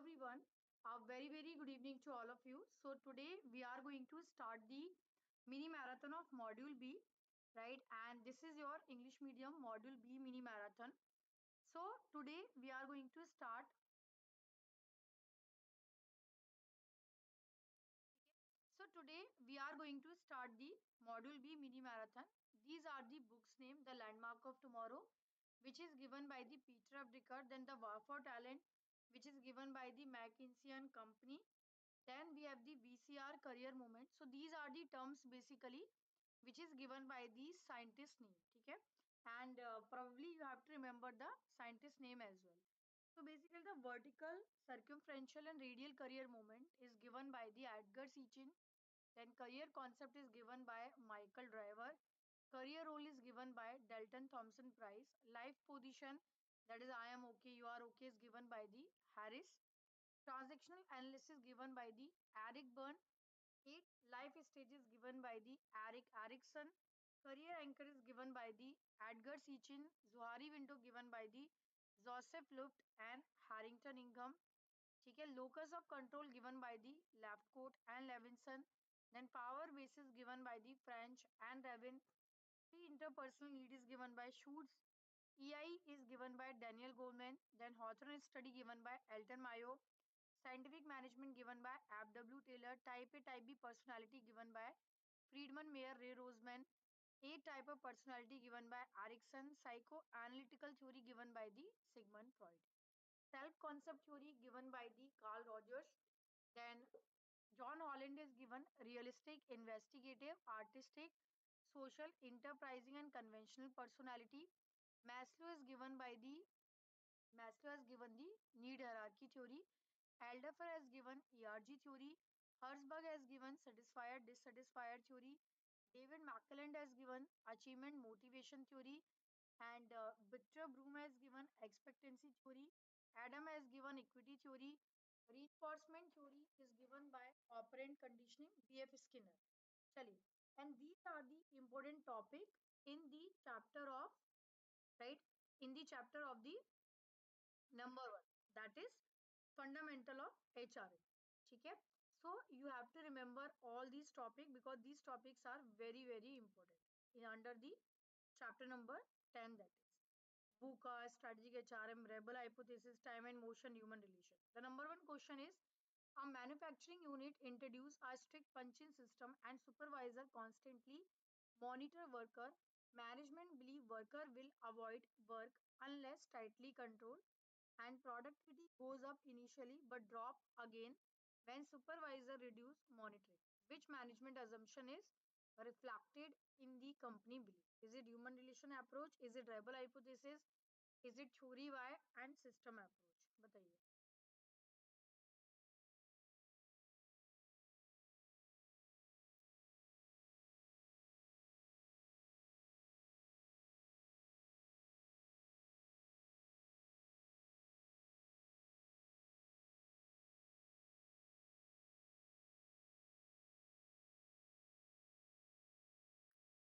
everyone. A very good evening to all of you. So today we are going to start the mini marathon of Module B, right? And this is your English medium Module B mini marathon. So today we are going to start. So today we are going to start the Module B mini marathon. These are the books name, The Landmark of Tomorrow, which is given by the Peter F. Drucker. Then the War for Talent, which is given by the McKinsey and Company. Then we have the VCR career movement. So these are the terms basically which is given by the scientist name. Okay, and probably you have to remember the scientist name as well. So basically the vertical, circumferential and radial career movement is given by the Edgar Sitchin. Then career concept is given by Michael Driver. Career role is given by Dalton Thompson Price. Life position, that is I am okay, you are okay, is given by the Harris. Transactional analysis given by the Eric Byrne. 8. Life stages given by the Eric Erickson. Career anchor is given by the Edgar Sitchin. Zohari window given by the Joseph Luft and Harrington Ingham. ठीक है, locus of control given by the Lafcourt and Levinson. Then power basis given by the French and Rabin. The interpersonal need is given by Schutz. EI is given by Daniel Goleman. Then Hawthorne study given by Elton Mayo. Scientific management given by F.W. Taylor. Type A, Type B personality given by Friedman, Mayer, Ray Roseman. A type of personality given by Erickson. Psychoanalytical theory given by the Sigmund Freud. Self-concept theory given by the Carl Rogers. Then John Holland is given realistic, investigative, artistic, social, enterprising, and conventional personality. Maslow is given by the Maslow has given the need hierarchy theory. Alderfer has given ERG theory. Herzberg has given satisfier dissatisfier theory. David McClelland has given achievement motivation theory. And Victor Broom has given expectancy theory. Adam has given equity theory. Reinforcement theory is given by operant conditioning, B.F. Skinner. Chali. And these are the important topic in the chapter of, right, in the chapter of the number one, that is fundamental of HRM. ठीक है? So you have to remember all these topics because these topics are very important in under the chapter number 10, that is VUCA, strategic HRM, rebel hypothesis, time and motion, human relation. The number one question is, a manufacturing unit introduce a strict punch-in system and supervisor constantly monitor worker. Management believe worker will avoid work unless tightly controlled, and productivity goes up initially but drop again when supervisor reduce monitoring. Which management assumption is reflected in the company belief? Is it human relation approach? Is it rebel hypothesis? Is it theory Y and system approach? बताइए.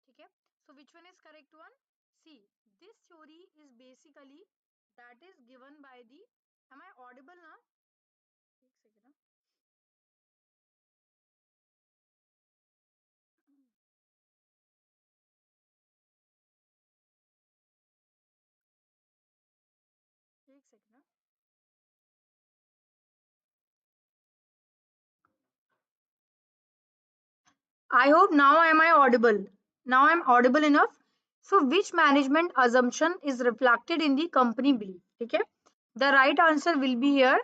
ठीक है. So which one is correct one? See, this theory is basically that is given by the, am I audible now? एक second ना. एक second ना. I hope now am I audible? Now I'm audible enough. So which management assumption is reflected in the company belief? Okay. The right answer will be here.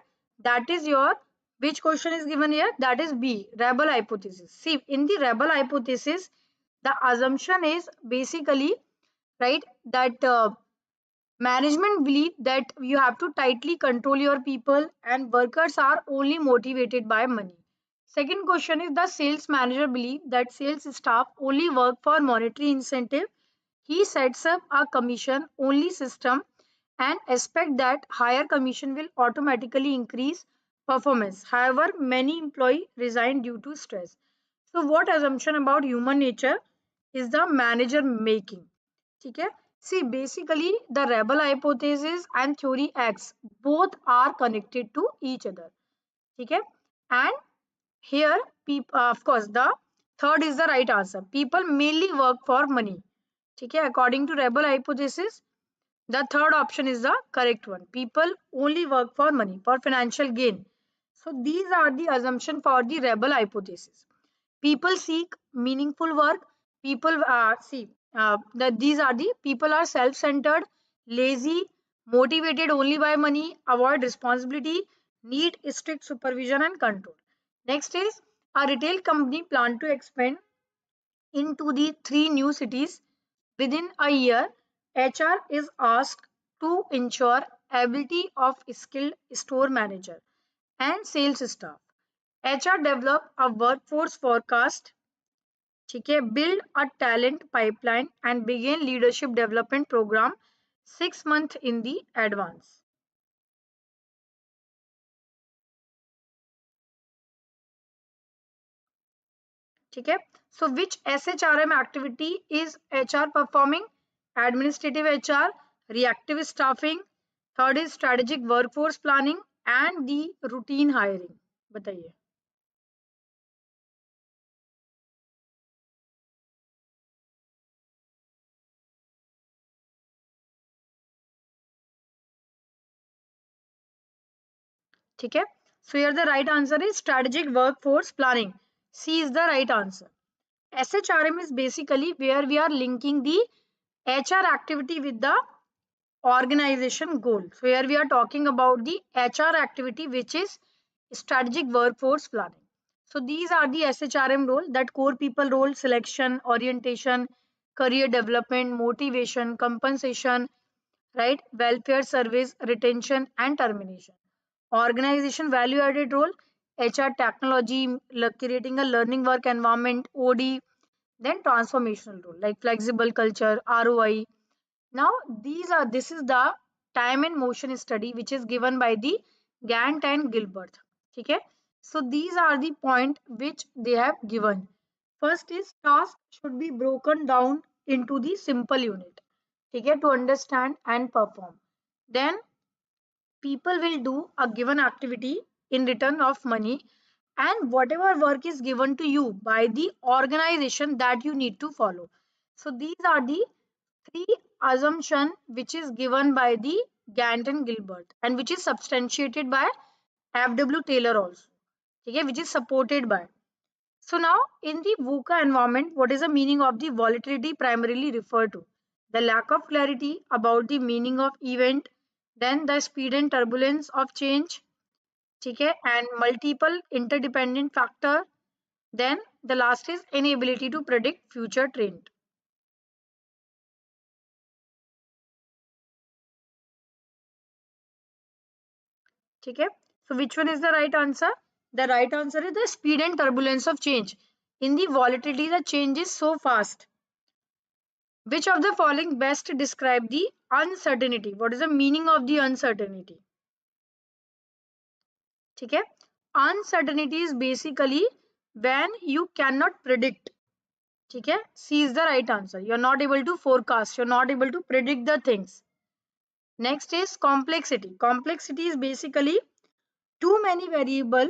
That is your, which question is given here? That is B, rebel hypothesis. See, in the rebel hypothesis, the assumption is basically, right, that management believe that you have to tightly control your people and workers are only motivated by money. Second question is, the sales manager believe that sales staff only work for monetary incentive. He sets up a commission only system and expect that higher commission will automatically increase performance. However, many employees resign due to stress. So what assumption about human nature is the manager making? ठीक है. See, basically the rebel hypothesis and theory X both are connected to each other. ठीक है. And here, of course, the third is the right answer. People mainly work for money. ठीक है. According to rebel hypothesis, the third option is the correct one. People only work for money, for financial gain. So these are the assumption for the rebel hypothesis. People seek meaningful work. People see that these are the people are self-centered, lazy, motivated only by money, avoid responsibility, need strict supervision and control. Next is a retail company plan to expand into the three new cities within a year. HR is asked to ensure ability of skilled store manager and sales staff. HR develop a workforce forecast, ठीक है, build a talent pipeline and begin leadership development program 6 months in the advance. ठीक है. So which SHRM activity is HR performing? Administrative HR, reactive staffing, third is strategic workforce planning and the routine hiring. बताइए. ठीक है. So here the right answer is strategic workforce planning. C is the right answer. SHRM is basically where we are linking the HR activity with the organization goal. So here we are talking about the HR activity, which is strategic workforce planning. So these are the SHRM role, that core people role: selection, orientation, career development, motivation, compensation, right, welfare service, retention and termination. Organization value added role: HR technology, creating a learning work environment, OD. Then transformational role like flexible culture, ROI. Now this is the time and motion study which is given by the Gant and Gilbert. Okay, so these are the point which they have given. First is task should be broken down into the simple unit, okay, to understand and perform. Then people will do a given activity in return of money, and whatever work is given to you by the organization that you need to follow. So these are the three assumption which is given by the Gant and Gilbert and which is substantiated by FW Taylor also, okay, which is supported by. So now in the VUCA environment, what is the meaning of the volatility primarily referred to? The lack of clarity about the meaning of event, then the speed and turbulence of change, okay, and multiple interdependent factor, then the last is inability to predict future trend. ठीक है. So which one is the right answer? The right answer is the speed and turbulence of change. In the volatility, the change is so fast. Which of the following best describe the uncertainty? What is the meaning of the uncertainty? ठीक है. Uncertainty is basically when you cannot predict. ठीक है. C is the right answer. You are not able to forecast. You are not able to predict the things. Next is complexity. Complexity is basically too many variable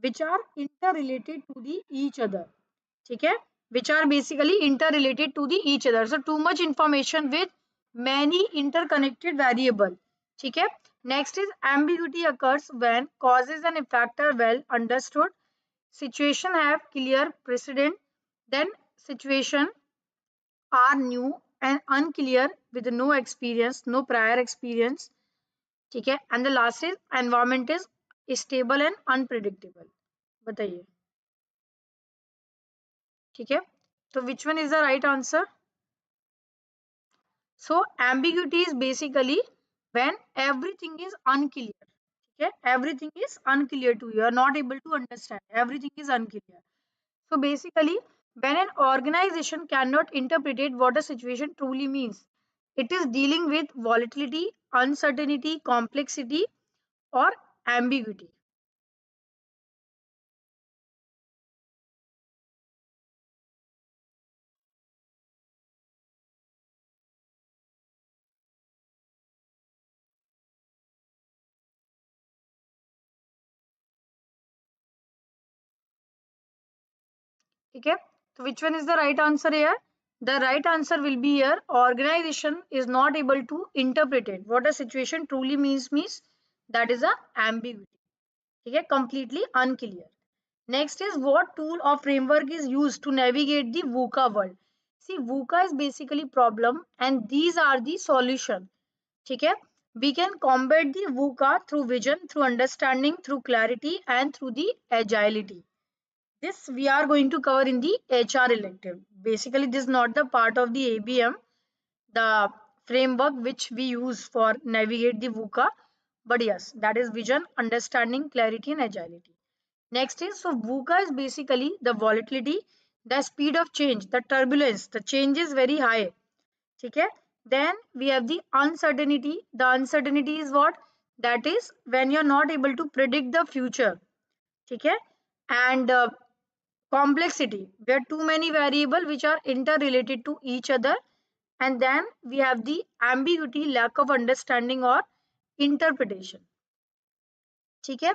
which are interrelated to the each other. ठीक है, which are basically interrelated to the each other. So too much information with many interconnected variable. ठीक है. Next is ambiguity occurs when causes and effect are well understood, situation have clear precedent, then situation are new and unclear with no experience, no prior experience. ठीक है. And the last is environment is stable and unpredictable. बताइए. ठीक है. So which one is the right answer? So ambiguity is basically when everything is unclear. Okay, everything is unclear to you. You are not able to understand. Everything is unclear. So basically, when an organization cannot interpret what a situation truly means, it is dealing with volatility, uncertainty, complexity, or ambiguity. Okay. So which one is the right answer here? The right answer will be here. Organization is not able to interpret it. What a situation truly means that is a ambiguity. Okay, completely unclear. Next is what tool or framework is used to navigate the VUCA world. See, VUCA is basically problem and these are the solution. Okay, we can combat the VUCA through vision, through understanding, through clarity, and through the agility. This we are going to cover in the HR elective. Basically, this is not the part of the ABM, the framework which we use for navigate the VUCA. But yes, that is vision, understanding, clarity, and agility. Next is so VUCA is basically the volatility, the speed of change, the turbulence, the change is very high. Okay. Then we have the uncertainty. The uncertainty is what? That is when you're not able to predict the future. Okay. And complexity, where too many variables which are interrelated to each other. And then we have the ambiguity, lack of understanding or interpretation. Okay.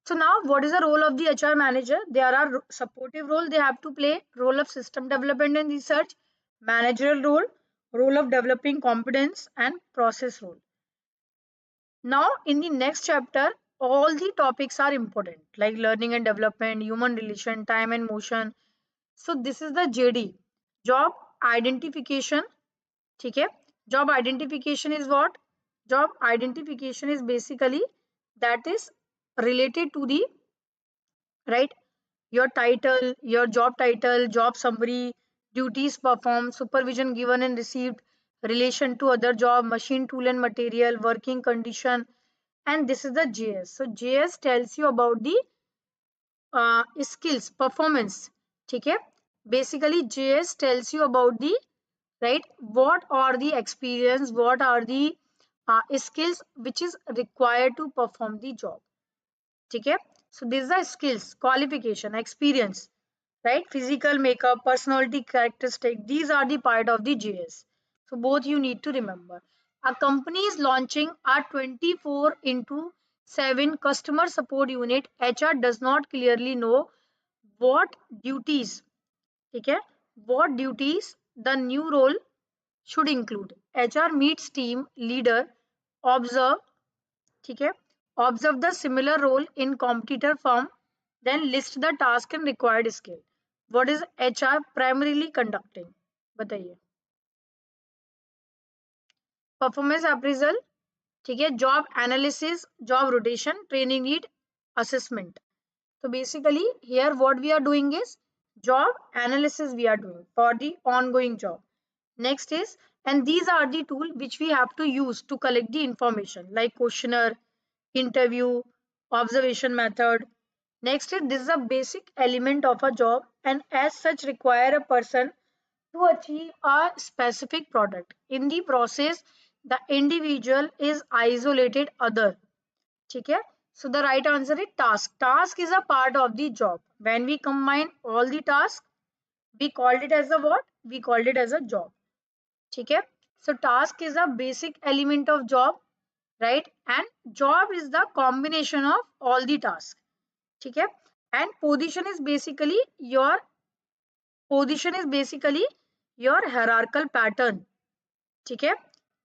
So now what is the role of the HR manager? There are supportive role they have to play, role of system development and research, managerial role, role of developing competence, and process role. Now in the next chapter, all the topics are important like learning and development, human relation, time and motion. So this is the JD, job identification. Okay. Job identification is what? Job identification is basically that is related to the right your title, your job title, job summary, duties performed, supervision given and received, relation to other job, machine tool and material, working condition, and this is the JS. So JS tells you about the skills performance. Okay. Basically JS tells you about the right what are the experience, what are the skills which is required to perform the job. Okay. So these are skills, qualification, experience, right? Physical makeup, personality characteristic, these are the part of the JS. So both you need to remember. A company is launching a 24 into 7 customer support unit. HR does not clearly know what duties, okay, what duties the new role should include. HR meets team leader, observe, okay, observe the similar role in competitor firm, then list the task and required skill. What is HR primarily conducting? बताइए. Performance appraisal, ठीक है, job analysis, job rotation, training need, assessment. So basically here what we are doing is job analysis we are doing for the ongoing job. Next is, and these are the tool which we have to use to collect the information like questionnaire, interview, observation method. Next is this is a basic element of a job and as such require a person to achieve a specific product. In the process, the individual is isolated other. Okay? So the right answer is task. Task is a part of the job. When we combine all the tasks, we called it as a what? We called it as a job. Okay? So task is a basic element of job, right? And job is the combination of all the tasks. Okay? And position is basically your hierarchical pattern. Okay?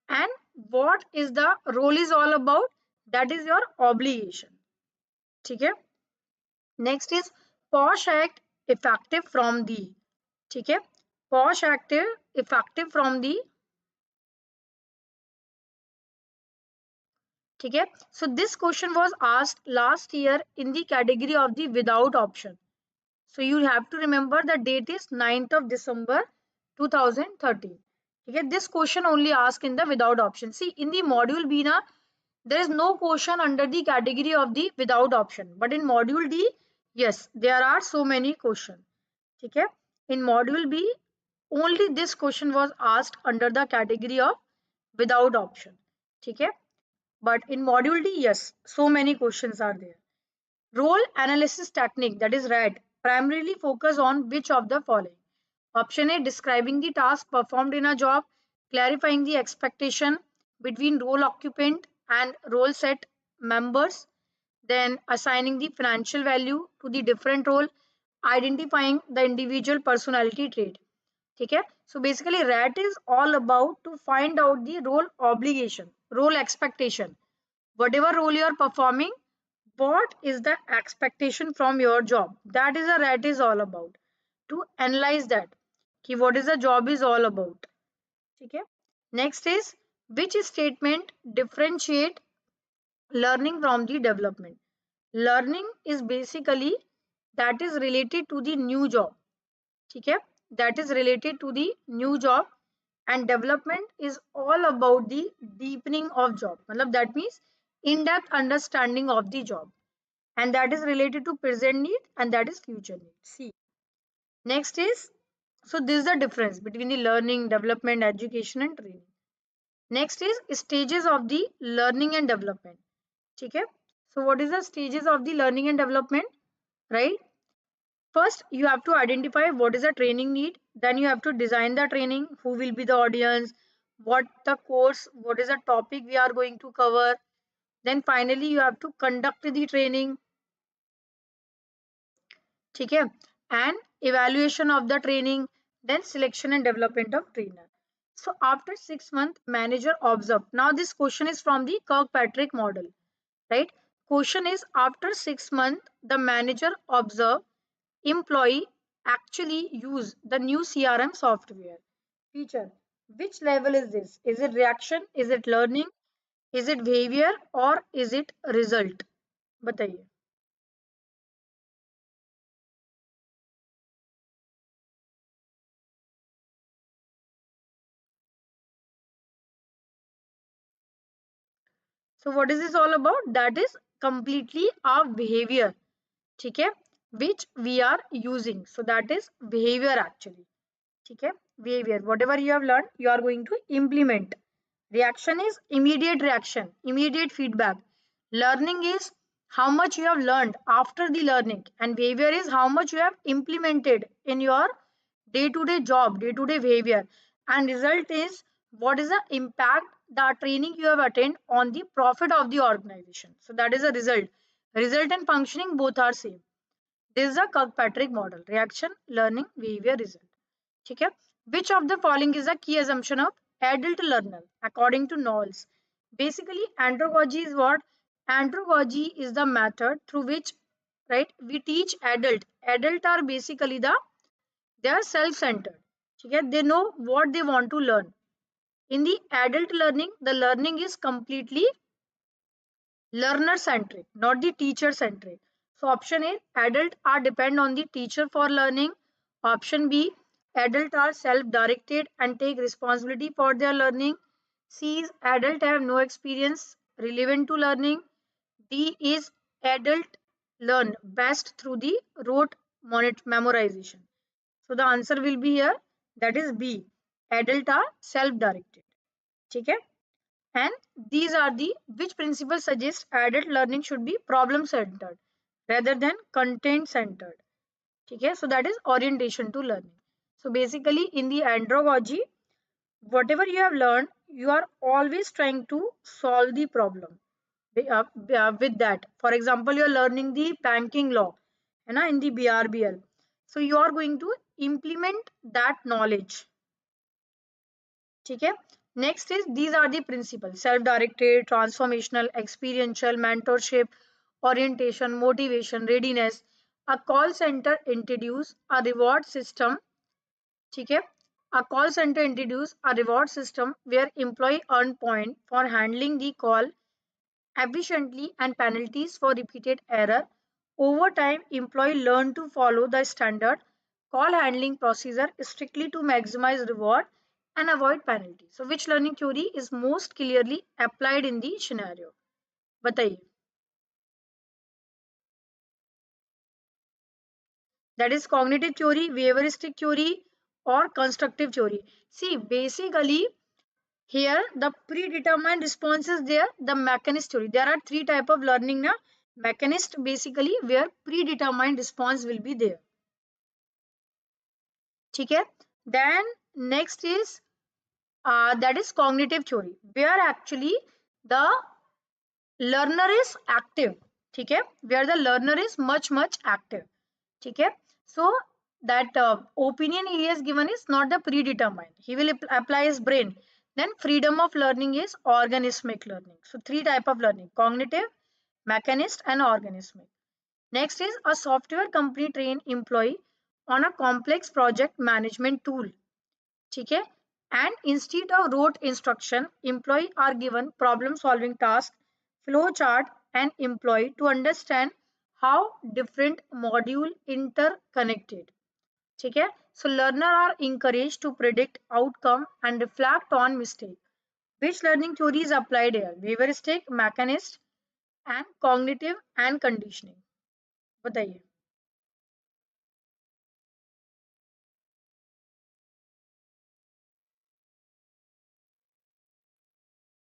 And what is the role is all about? That is your obligation. Okay? Next is posh act effective from the. Okay? Posh active effective from the. Okay? So this question was asked last year in the category of the without option. So you have to remember the date is 9th of December 2013. Okay? This question only asked in the without option. See in the module B na, there is no question under the category of the without option. But in module D, yes, there are so many questions. Okay? In module B, only this question was asked under the category of without option. Okay? But in module D, yes, so many questions are there. Role analysis technique, that is right, primarily focus on which of the following. Option A, describing the task performed in a job, clarifying the expectation between role occupant and role set members, then assigning the financial value to the different role, identifying the individual personality trait. Okay, so basically rat is all about to find out the role obligation, role expectation, whatever role you are performing, what is the expectation from your job, that is a rat is all about, to analyze that ki what is the job is all about. Okay, next is which statement differentiate learning from the development. Learning is basically that is related to the new job. ठीक है, that is related to the new job, and development is all about the deepening of job, मतलब that means in-depth understanding of the job, and that is related to present need and that is future need. See, next is, so this is the difference between the learning, development, education and training. Next is stages of the learning and development. ठीक है, so what is the stages of the learning and development, right? First, you have to identify what is the training need. Then you have to design the training, who will be the audience, what the course, what is the topic we are going to cover. Then finally, you have to conduct the training. Okay? And evaluation of the training. Then selection and development of trainer. So after 6 months, manager observe. Now this question is from the Kirkpatrick model, right? Question is after 6 months, the manager observe employee actually use the new CRM software feature. Which level is this? Is it reaction? Is it learning? Is it behavior? Or is it result? बताइए. So what is this all about? That is completely our behavior. ठीक है? Which we are using. So that is behavior actually. ठीक है, behavior, whatever you have learned you are going to implement. Reaction is immediate reaction, immediate feedback. Learning is how much you have learned after the learning, and behavior is how much you have implemented in your day to day job, day to day behavior. And result is what is the impact the training you have attained on the profit of the organization. So that is a result. Result and functioning both are same. This is a Kirkpatrick model: reaction, learning, behavior, result. ठीक है, which of the following is a key assumption of adult learner according to Knowles? Basically andragogy is what? Andragogy is the method through which, right, we teach adult are basically they are self-centered. ठीक है, they know what they want to learn. In the adult learning, the learning is completely learner centric, not the teacher centric. So option A, adult are depend on the teacher for learning. Option B, adult are self directed and take responsibility for their learning. C is adult have no experience relevant to learning. D is adult learn best through the rote memorization. So the answer will be here, that is B, adult are self directed. ठीक है, and these are the which principles suggest adult learning should be problem centered rather than content centered. Okay, so that is orientation to learning. So basically in the andragogy, whatever you have learned, you are always trying to solve the problem with that. For example, you are learning the banking law in the BRBL, so you are going to implement that knowledge. ठीक है, next is these are the principles: self directed, transformational, experiential, mentorship, orientation, motivation, readiness. A call center introduce a reward system. ठीक है, a call center introduce a reward system where employee earn point for handling the call efficiently and penalties for repeated error. Over time, employee learn to follow the standard call handling procedure strictly to maximize reward and avoid penalty. So, which learning theory is most clearly applied in the scenario? बताइए. That is cognitive theory, behavioristic theory, or constructive theory. See, basically, here the predetermined response is there, the mechanist theory. There are three type of learning na. Mechanist basically where predetermined response will be there. ठीक है, then next is that is cognitive theory where actually the learner is active. ठीक है, where the learner is much active. ठीक है, So that opinion he has given is not the predetermined. He will apply his brain. Then freedom of learning is organismic learning. So three type of learning: cognitive, mechanist, and organismic. Next is a software company train employee on a complex project management tool. ठीक है? And instead of rote instruction, employee are given problem solving task, flow chart, and employee to understand how different module interconnected. ठीक है? So learner are encouraged to predict outcome and reflect on mistake. Which learning theory is applied here? Heuristic, mechanist, and cognitive and conditioning. बताइए.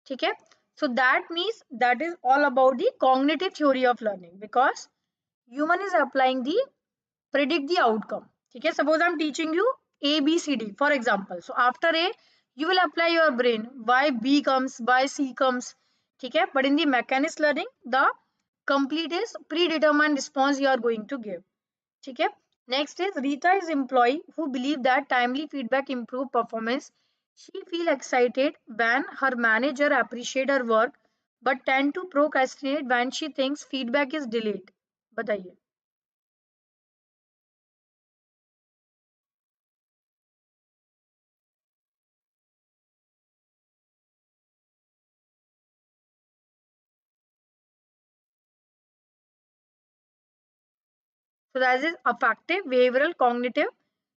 ठीक है? So that means that is all about the cognitive theory of learning, because human is applying the predict the outcome. ठीक है? Suppose I'm teaching you A, B, C, D, for example. So after A, you will apply your brain. Why B comes, why C comes. ठीक है? But in the mechanist learning, the complete is predetermined response you are going to give. ठीक है? Next is Rita is employee who believe that timely feedback improve performance. She feel excited when her manager appreciate her work, but tend to procrastinate when she thinks feedback is delayed. बताइए. So that is affective, behavioral, cognitive.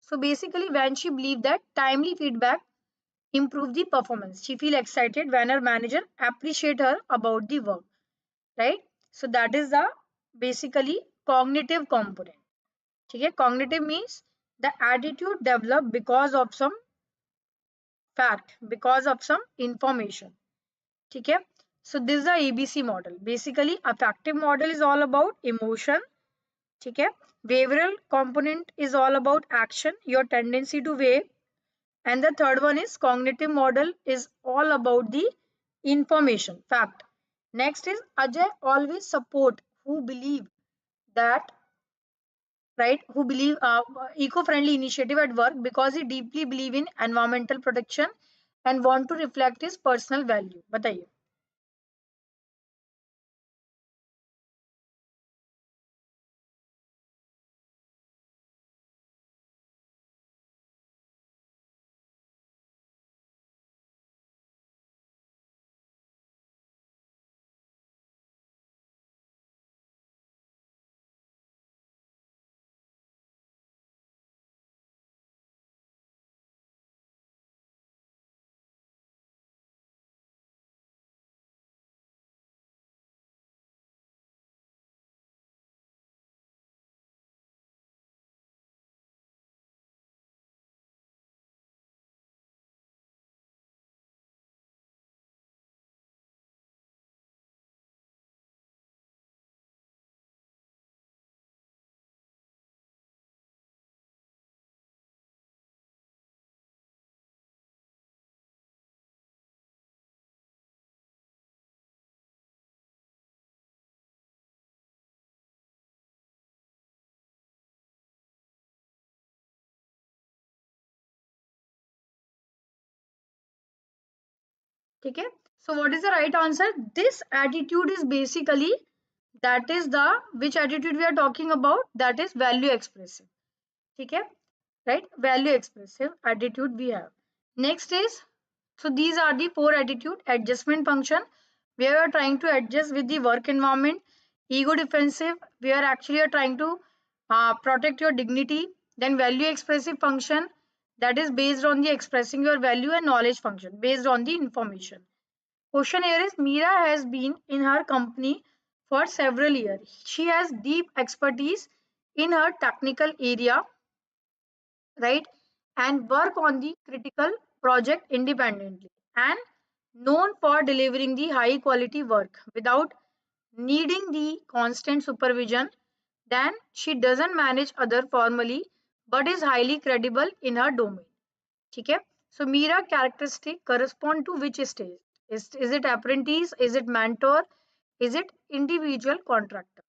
So basically, when she believe that timely feedback improve the performance, she feel excited when her manager appreciate her about the work, right? So that is the basically cognitive component. ठीक है? Cognitive means the attitude developed because of some fact, because of some information. ठीक है? So this is the ABC model. Basically, affective model is all about emotion. ठीक है? Behavioral component is all about action, your tendency to behave. And the third one is cognitive model is all about the information, fact. Next is Ajay always support who believe that, right, who believe eco-friendly initiative at work because he deeply believe in environmental protection and want to reflect his personal value. बताइए. ठीक है? So what is the right answer? This attitude is basically, that is the, which attitude we are talking about, that is value expressive. ठीक है? Right, value expressive attitude we have. Next is, so these are the four attitude: adjustment function, where you are trying to adjust with the work environment; ego defensive, where actually you are trying to protect your dignity; then value expressive function, that is based on the expressing your value; and knowledge function, based on the information. Question here is, Meera has been in her company for several years. She has deep expertise in her technical area, right, and work on the critical project independently, and known for delivering the high quality work without needing the constant supervision. Then she doesn't manage other formally, but is highly credible in her domain. ठीक है? So Meera characteristic correspond to which stage? Is it apprentice, is it mentor, is it individual contractor?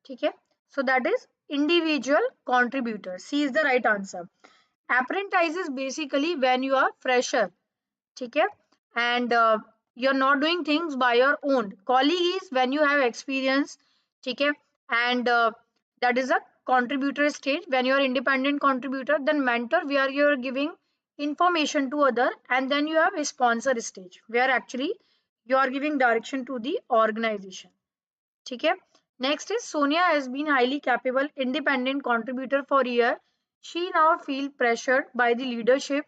ठीक है, so that is individual contributor. C is the right answer. Apprentice is basically when you are fresher, ठीक है, and you're not doing things by your own. Colleague is when you have experience, ठीक है, and that is a contributor stage when you are independent contributor. Then mentor where you are giving information to other, and then you have a sponsor stage where actually you are giving direction to the organization, ठीक है. Next is Sonia has been highly capable independent contributor for a year. She now feel pressured by the leadership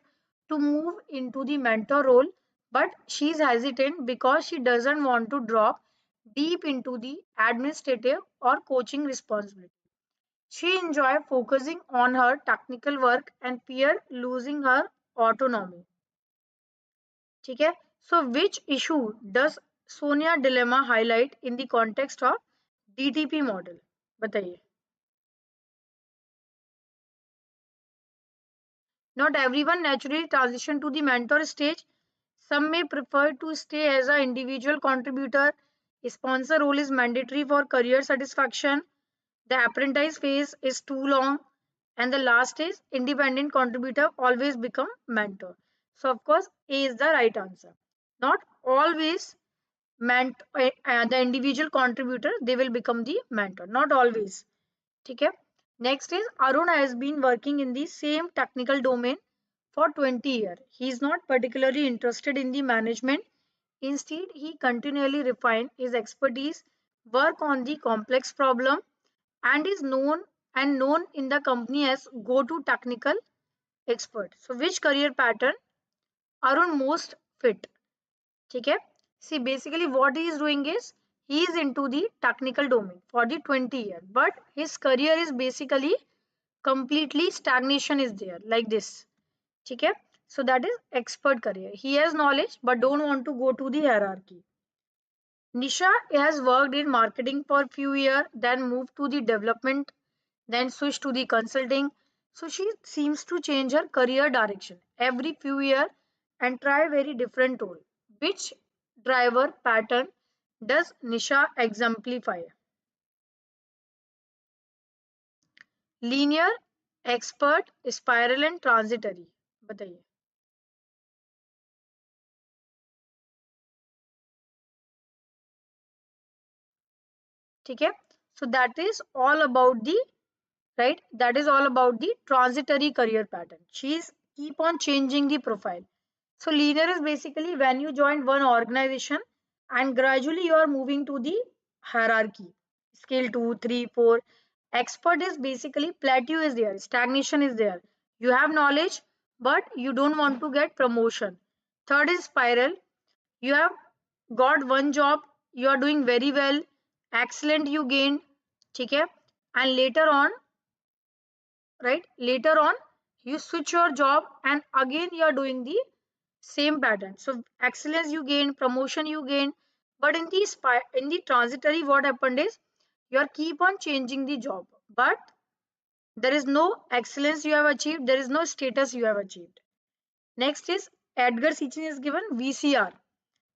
to move into the mentor role, but she is hesitant because she doesn't want to drop deep into the administrative or coaching responsibility. She enjoys focusing on her technical work and fear losing her autonomy. ठीक है, so which issue does Sonia dilemma highlight in the context of DTP model? बताइए. Not everyone naturally transition to the mentor stage. Some may prefer to stay as an individual contributor. Sponsor role is mandatory for career satisfaction. The apprentice phase is too long. And the last is independent contributor always become mentor. So of course A is the right answer. Not always the individual contributor they will become the mentor, not always. ठीक है. Next is Arun has been working in the same technical domain for 20 years. He is not particularly interested in the management. Instead, he continually refine his expertise, work on the complex problem, and is known in the company as go-to technical expert. So, which career pattern Arun most fit? ठीक है. See, basically what he is doing is he is into the technical domain for the 20 years, but his career is basically completely stagnation is there like this. ठीक है, so that is expert career. He has knowledge but don't want to go to the hierarchy. Nisha has worked in marketing for a few years, then moved to the development, then switched to the consulting. So she seems to change her career direction every few years and try very different role. Which driver pattern does Nisha exemplify? Linear, expert, spiral and transitory. बताइए. ठीक है, so that is all about the right, that is all about the transitory career pattern. She's keep on changing the profile. So linear is basically when you join one organization and gradually you are moving to the hierarchy, scale 2, 3, 4. Expert is basically plateau is there, stagnation is there, you have knowledge but you don't want to get promotion. Third is spiral, you have got one job, you are doing very well, excellent you gained, ठीक है, and later on you switch your job and again you are doing the same pattern. So excellence you gain, promotion you gain, but in the transitory what happened is you are keep on changing the job, but there is no excellence you have achieved, there is no status you have achieved. Next is Edgar Sitchin is given VCR.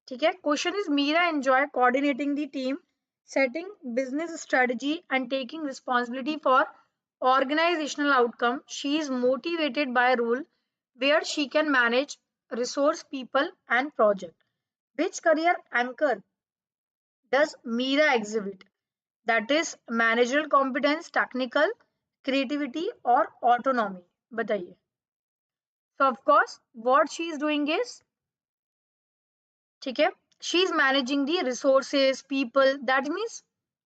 ठीक है, question is Meera enjoy coordinating the team, setting business strategy and taking responsibility for organizational outcome. She is motivated by a role where she can manage resource people and project. Which career anchor does Meera exhibit? That is managerial competence, technical creativity or autonomy. बताइए. So of course what she is doing is, ठीक है, she is managing the resources people, that means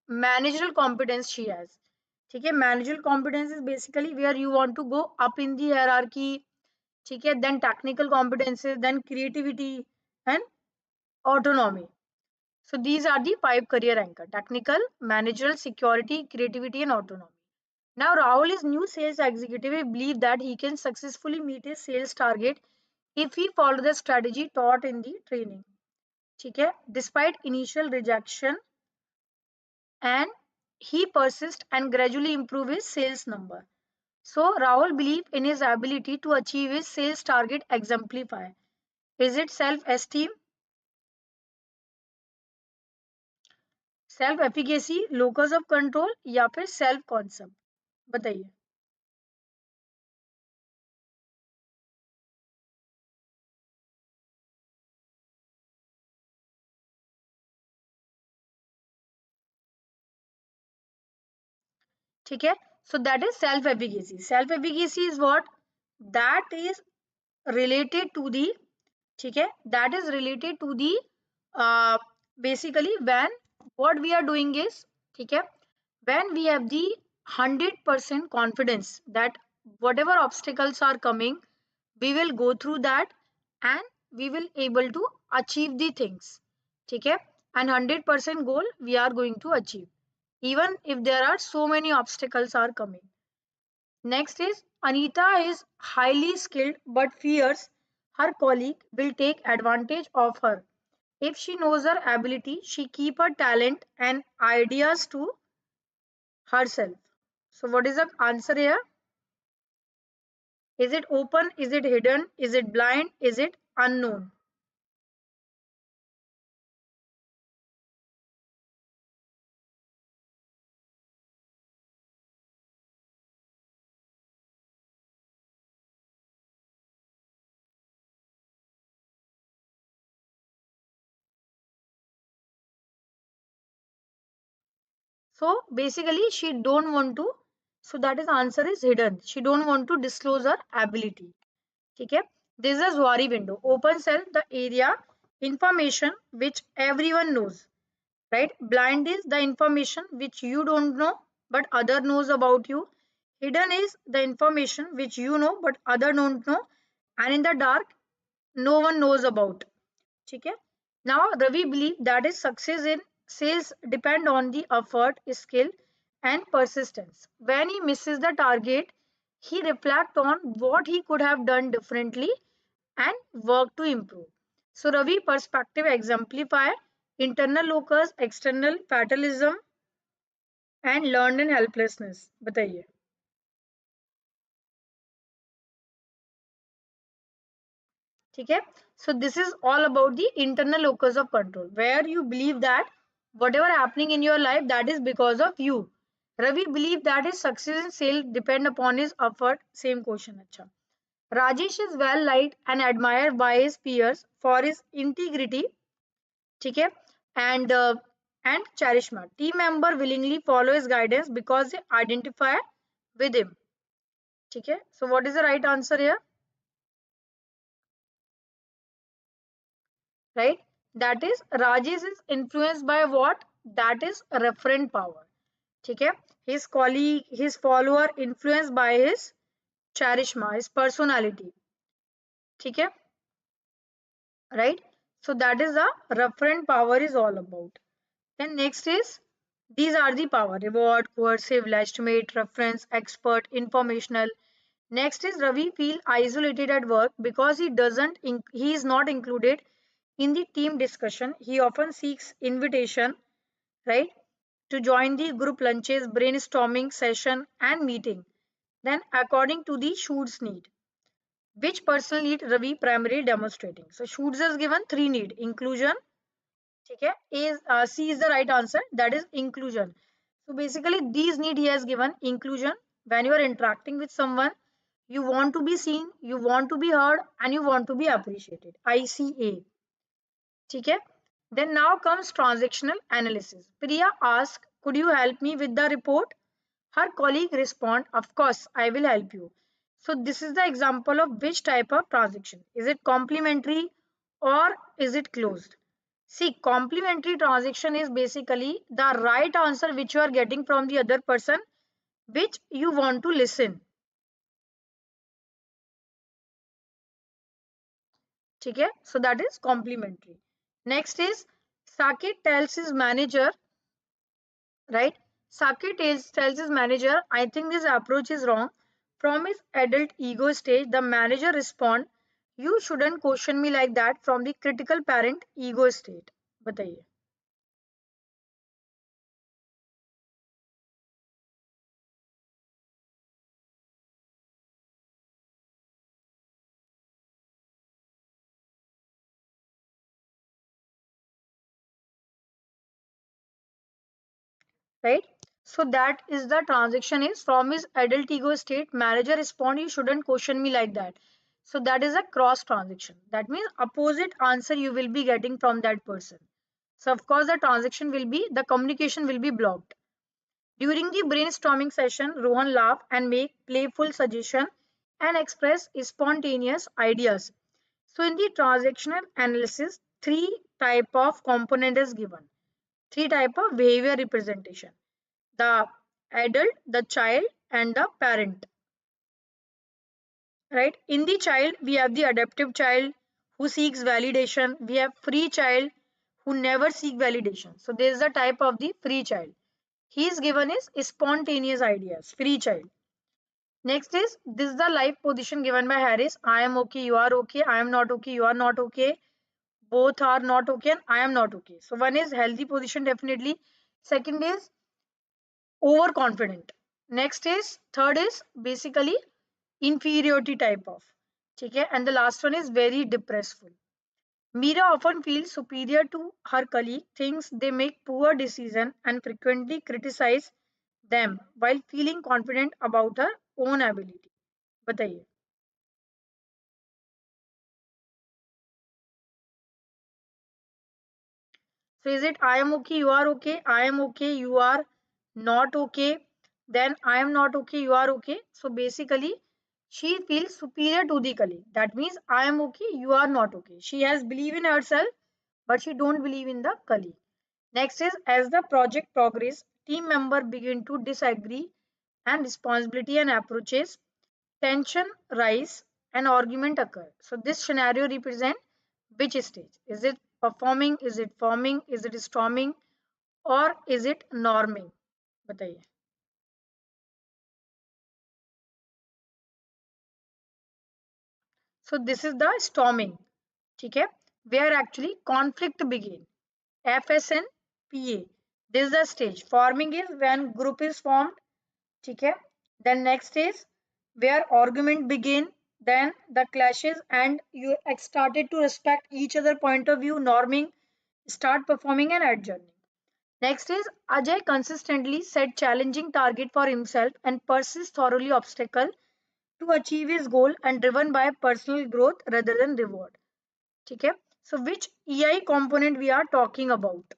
managerial competence she has. ठीक है, managerial competence is basically where you want to go up in the hierarchy. ठीक है, then technical competences, then creativity and autonomy. So these are the 5 career anchor: technical, managerial, security, creativity and autonomy. Now Rahul is new sales executive. He believes that he can successfully meet his sales target if he follow the strategy taught in the training. ठीक है, despite initial rejection, and he persists and gradually improve his sales number. So Rahul believe in his ability to achieve his sales target exemplify. Is it self-esteem, self efficacy, locus of control या फिर self concept, बताइए। ठीक है, so that is self efficacy. Self efficacy is what, that is related to the, ठीक है, that is related to the basically when what we are doing is, ठीक है, when we have the 100% confidence that whatever obstacles are coming, we will go through that and we will able to achieve the things, ठीक है, and 100% goal we are going to achieve even if there are so many obstacles are coming. Next is Anita is highly skilled but fears her colleague will take advantage of her. If she knows her ability, she keep her talent and ideas to herself. So what is the answer here? Is it open? Is it hidden? Is it blind? Is it unknown? So basically she don't want to, so that is answer is hidden. She don't want to disclose her ability. Okay. This is Wari window. Open cell the area information which everyone knows. Right. Blind is the information which you don't know but other knows about you. Hidden is the information which you know but other don't know. And in the dark, no one knows about. ठीक है. Now Ravi believe that his success in sales depend on the effort, skill and persistence. When he misses the target, he reflect on what he could have done differently and work to improve. So Ravi perspective exemplify internal locus, external fatalism and learned in helplessness. बताइए. ठीक है. So this is all about the internal locus of control, where you believe that whatever happening in your life that is because of you. Ravi believe that his success in sale depend upon his effort. Same question. अच्छा. Rajesh is well liked and admired by his peers for his integrity, ठीक है, and charisma. Team member willingly follow his guidance because they identify with him. ठीक है. So what is the right answer here? Right, that is Rajesh is influenced by what, that is referent power. ठीक है, his colleague, his follower influenced by his charisma, his personality. ठीक है, right, so that is the referent power is all about. Then next is these are the power: reward, coercive, legitimate, reference, expert, informational. Next is Ravi feel isolated at work because he is not included in the team discussion. He often seeks invitation, right, to join the group lunches, brainstorming session and meeting. Then according to the Schutz need, which personal need Ravi primarily demonstrating? So Schutz has given three need: inclusion, okay, is C is the right answer, that is inclusion. So basically these need he has given: inclusion, when you are interacting with someone, you want to be seen, you want to be heard and you want to be appreciated, ICA. ठीक है. Then now comes transactional analysis. Priya asks, could you help me with the report? Her colleague respond, of course I will help you. So this is the example of which type of transaction. Is it complementary or is it closed? See, complementary transaction is basically the right answer which you are getting from the other person which you want to listen. ठीक है, so that is complementary. Next is Saket tells his manager, right? Tells his manager, I think this approach is wrong. From his adult ego stage, the manager respond, you shouldn't question me like that, from the critical parent ego state. बताइए. right? So that is the transaction is from his adult ego state. Manager respond, you shouldn't question me like that. So that is a cross transaction. That means opposite answer you will be getting from that person. So of course the communication will be blocked. During the brainstorming session, Rohan laugh and make playful suggestion and express spontaneous ideas. So in the transactional analysis, three type of component is given. Three type of behavior representation: the adult, the child, and the parent. Right? In the child, we have the adaptive child who seeks validation. We have free child who never seek validation. So there is a type of the free child. He is given is spontaneous ideas, free child. Next is this is the life position given by Harris. I am okay, you are okay. I am not okay, you are not okay. Both are not okay, and I am not okay. So one is healthy position definitely. Second is overconfident. Next is third is basically inferiority type of. Okay, and the last one is very depressful. Mira often feels superior to her colleague, thinks they make poor decisions, and frequently criticize them while feeling confident about her own ability. बताइए. So is it I am okay, you are okay, I am okay, you are not okay, then I am not okay, you are okay. So basically, she feels superior to the colleague. That means I am okay, you are not okay. She has belief in herself, but she don't believe in the colleague. Next is as the project progress, team member begin to disagree and responsibility and approaches, tension rise and argument occur. So this scenario represent which stage? Is it performing? Is it forming? Is it storming? Or is it norming? बताइए. So this is the storming. ठीक है? Where actually conflict begin. FSN PA. This is the stage. Forming is when group is formed. ठीक है? Then next is where argument begin. Then the clashes and you started to respect each other point of view. Norming, start performing and adjourning. Next is Ajay consistently set challenging target for himself and persists thoroughly obstacle to achieve his goal and driven by personal growth rather than reward. Okay. So which EI component we are talking about?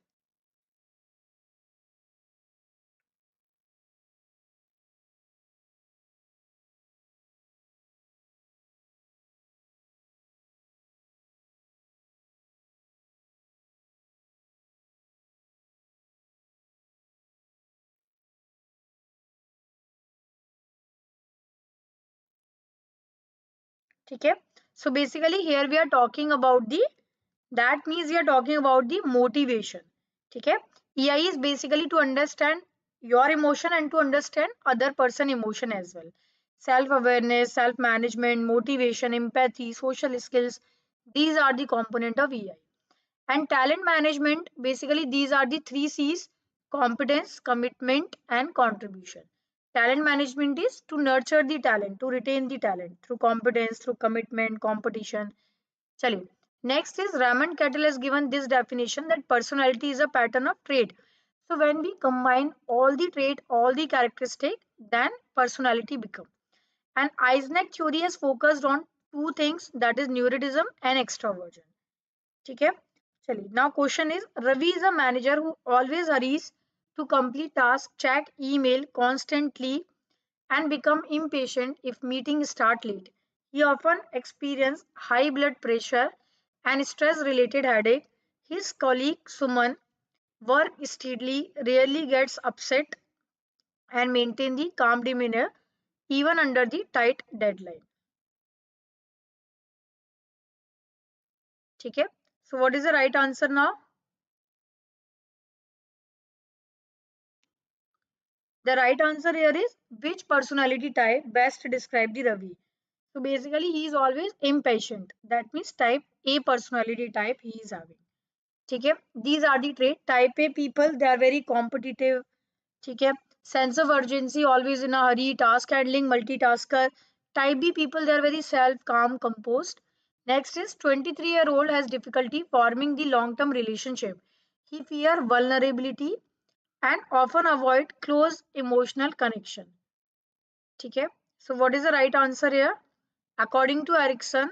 Okay. So basically here we are talking about the, that means we are talking about the motivation. Okay. EI is basically to understand your emotion and to understand other person emotion as well. Self awareness, self management, motivation, empathy, social skills, these are the component of EI. And talent management, basically these are the three C's: competence, commitment, and contribution. Talent management is to nurture the talent, to retain the talent through competence, through commitment, competition. Chaliye. Next is Raymond Kettle has given this definition that personality is a pattern of trait. So when we combine all the trait, all the characteristic, then personality become. And Eisner theory has focused on two things, that is neuroticism and extroversion. ठीक है. चलिए. Now question is Ravi is a manager who always hurries to complete tasks, check email constantly, and become impatient if meetings start late. He often experiences high blood pressure and stress related headache. His colleague Suman work steadily, rarely gets upset, and maintain the calm demeanor even under the tight deadline. ठीक है. So what is the right answer now? The right answer here is which personality type best describe the Ravi? So basically he is always impatient. That means type A personality type he is having. Okay, these are the trait. Type A people, they are very competitive. Okay, sense of urgency, always in a hurry, task handling, multitasker. Type B people, they are very self, calm, composed. Next is 23-year-old has difficulty forming the long-term relationship. He fear vulnerability, and often avoid close emotional connection. ठीक है? So what is the right answer here? According to Erickson,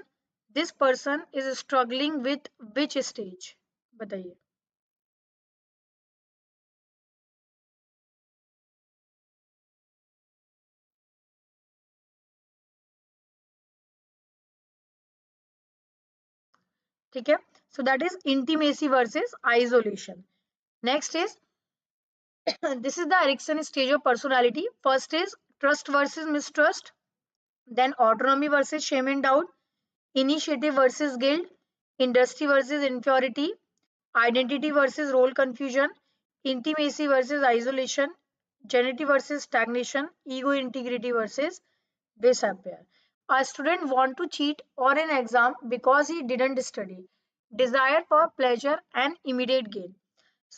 this person is struggling with which stage? बताइए. ठीक है? So that is intimacy versus isolation. Next is this is the Erickson stage of personality. First is trust versus mistrust, then autonomy versus shame and doubt, initiative versus guilt, industry versus inferiority, identity versus role confusion, intimacy versus isolation, genity versus stagnation, ego integrity versus disappear. A student want to cheat or an exam because he didn't study, desire for pleasure and immediate gain.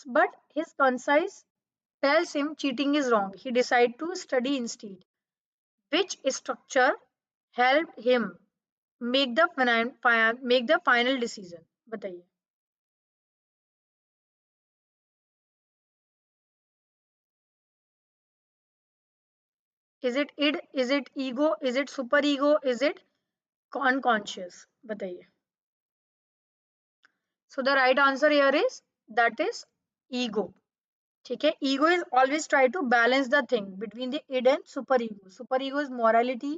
But his conscience tells him cheating is wrong. He decides to study instead. Which structure helped him make the final decision? बताइए. Is it id? Is it ego? Is it super ego? Is it unconscious? बताइए. So the right answer here is that is ego. ठीक है. Ego is always try to balance the thing between the id and super ego. Super ego is morality.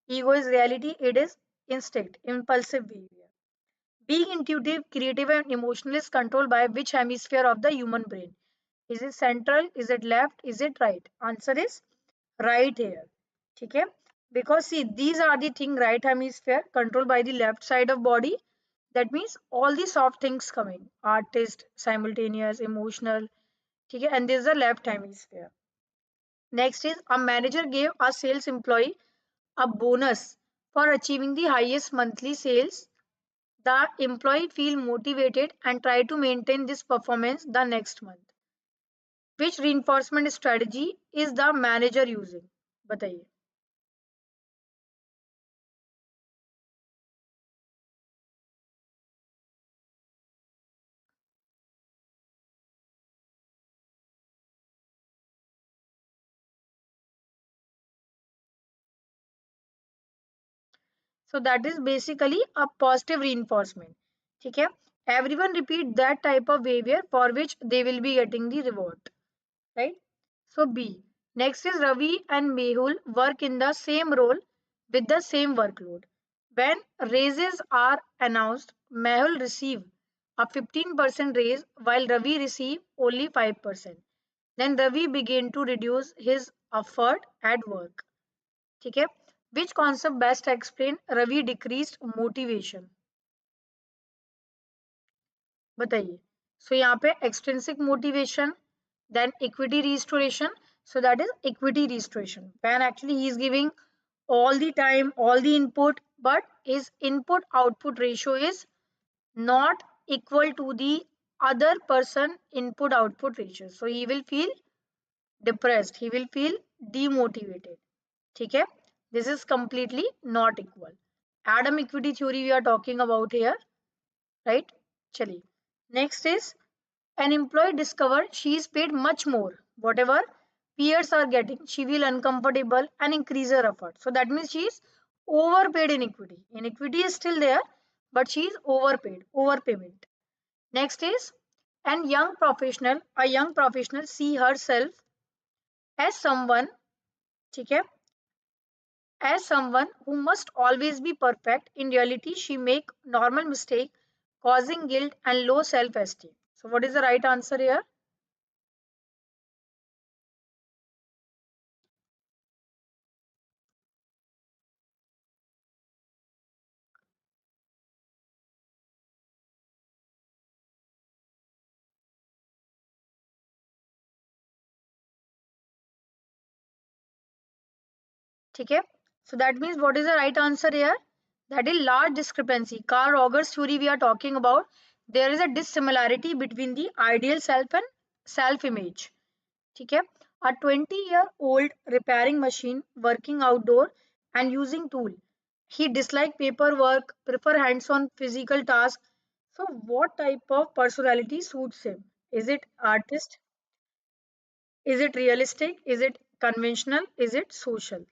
Ego is reality. Id is instinct, impulsive behavior. Being intuitive, creative, and emotional is controlled by which hemisphere of the human brain? Is it central? Is it left? Is it right? Answer is right here. Okay? Because see, these are the thing right hemisphere controlled by the left side of body. That means all the soft things coming. Artist, simultaneous, emotional. Okay? And this is the left hemisphere. Next is a manager gave a sales employee a bonus for achieving the highest monthly sales. The employee feel motivated and try to maintain this performance the next month. Which reinforcement strategy is the manager using? बताइए. So that is basically a positive reinforcement. ठीक है? Everyone repeat that type of behavior for which they will be getting the reward. Right? So B. Next is Ravi and Mehul work in the same role with the same workload. When raises are announced, Mehul receive a 15% raise while Ravi receive only 5%. Then Ravi began to reduce his effort at work. ठीक है? Which concept best explain Ravi decreased motivation? बताइए. So यहाँ पे extrinsic motivation, then equity restoration. So that is equity restoration. When actually he is giving all the time, all the input, but his input output ratio is not equal to the other person input output ratio. So he will feel depressed. He will feel demotivated. ठीक है? This is completely not equal. Adam equity theory we are talking about here, right? चलिए. Next is an employee discovered she is paid much more. Whatever peers are getting, she will uncomfortable and increase her effort. So that means she is overpaid in equity. Inequity is still there, but she is overpaid, overpayment. Next is a young professional see herself as someone, ठीक है, as someone who must always be perfect. In reality, she make normal mistake, causing guilt and low self-esteem. So what is the right answer here? ठीक है. So that means what is the right answer here? That is large discrepancy. Carl Rogers theory we are talking about. There is a dissimilarity between the ideal self and self image. ठीक है. A 20-year-old repairing machine, working outdoor and using tool. He dislike paperwork, prefer hands-on physical tasks. So what type of personality suits him? Is it artist? Is it realistic? Is it conventional? Is it social?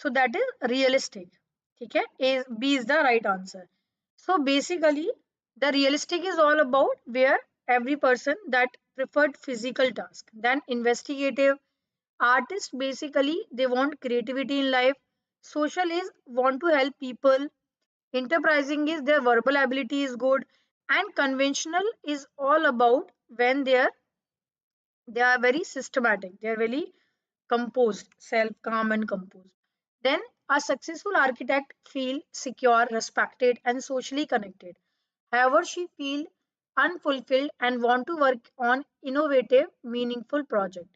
So that is realistic. Okay, is B is the right answer. So basically, the realistic is all about where every person that preferred physical task, then investigative. Artists basically they want creativity in life. Social is want to help people. Enterprising is their verbal ability is good, and conventional is all about when they are very systematic. They are very composed, self calm and composed. Then a successful architect feel secure, respected, and socially connected. However, she feel unfulfilled and want to work on innovative, meaningful project.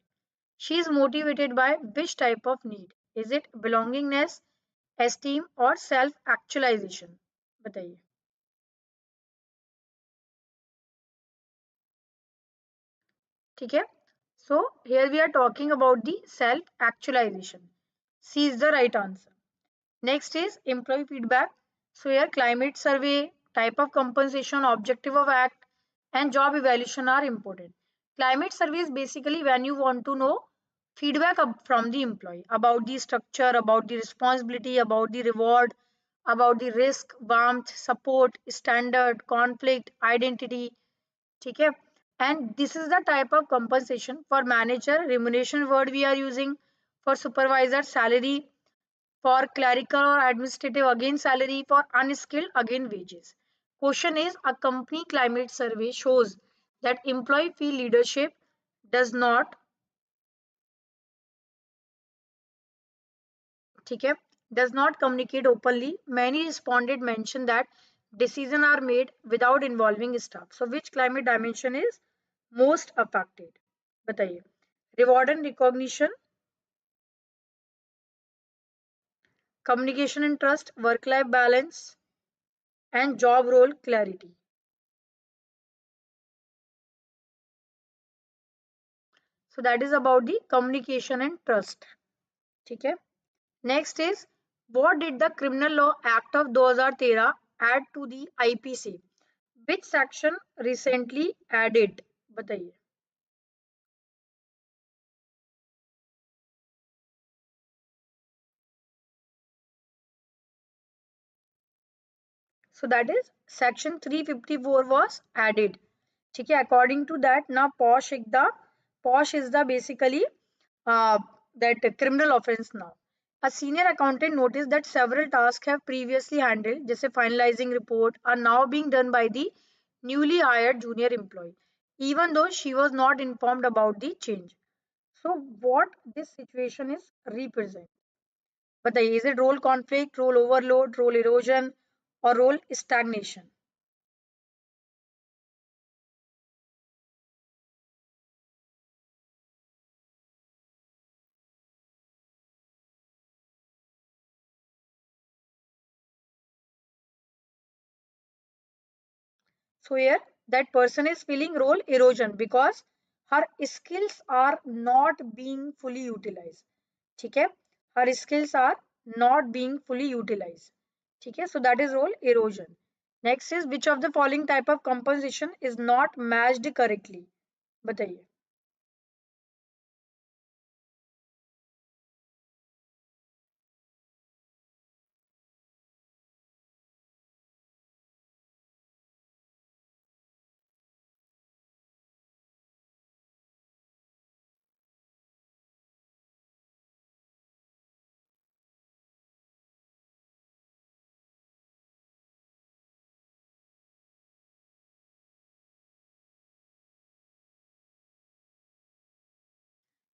She is motivated by which type of need? Is it belongingness, esteem, or self actualization? बताइए. ठीक है. So here we are talking about the self actualization. C is the right answer. Next is employee feedback. So here climate survey, type of compensation, objective of act, and job evaluation are important. Climate survey is basically when you want to know feedback from the employee about the structure, about the responsibility, about the reward, about the risk, warmth, support, standard, conflict, identity. ठीक है. And this is the type of compensation. For manager remuneration word we are using, for supervisor salary, for clerical or administrative again salary, for unskilled again wages. Question is a company climate survey shows that employee feel leadership does not, ठीक है, does not communicate openly. Many responded mention that decisions are made without involving staff. So which climate dimension is most affected? बताइए. Reward and recognition, communication and trust, work life balance, and job role clarity. So that is about the communication and trust. ठीक है. Next is what did the Criminal Law Act of 2013 add to the IPC? Which section recently added? बताइए. So that is section 354 was added. ठीक है. According to that, now posh is the basically uh, that criminal offense now. A senior accountant noticed that several tasks have previously handled, जैसे finalizing report, are now being done by the newly hired junior employee, even though she was not informed about the change. So what this situation is represent? बताइए, is it role conflict, role overload, role erosion, or role stagnation? So here that person is feeling role erosion because her skills are not being fully utilized. ठीक है. Her skills are not being fully utilized. ठीक है. So that is role erosion. Next is which of the following type of compensation is not matched correctly? बताइए.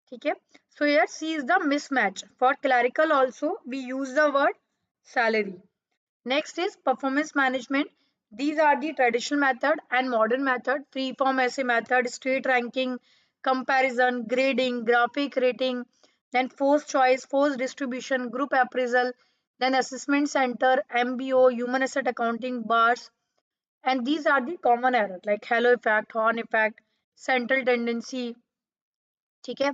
ठीक है. So here C is the mismatch. For clerical also we use the word salary. Next is performance management. These are the traditional method and modern method. Free-form essay method, state ranking, comparison, grading, graphic rating, then forced choice, forced distribution, group appraisal, then assessment center, MBO, human asset accounting, bars. And these are the common error like halo effect, horn effect, central tendency. ठीक है.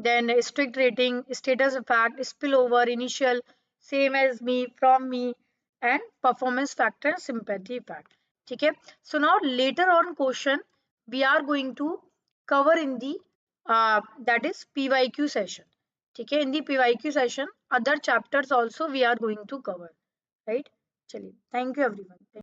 then strict rating, status fact, spillover, initial, same as me, from me, and performance factor, sympathy fact. Okay. So now later on question we are going to cover in the that is PYQ session. Okay. In the PYQ session, other chapters also we are going to cover. Right. Chaliye. Thank you everyone.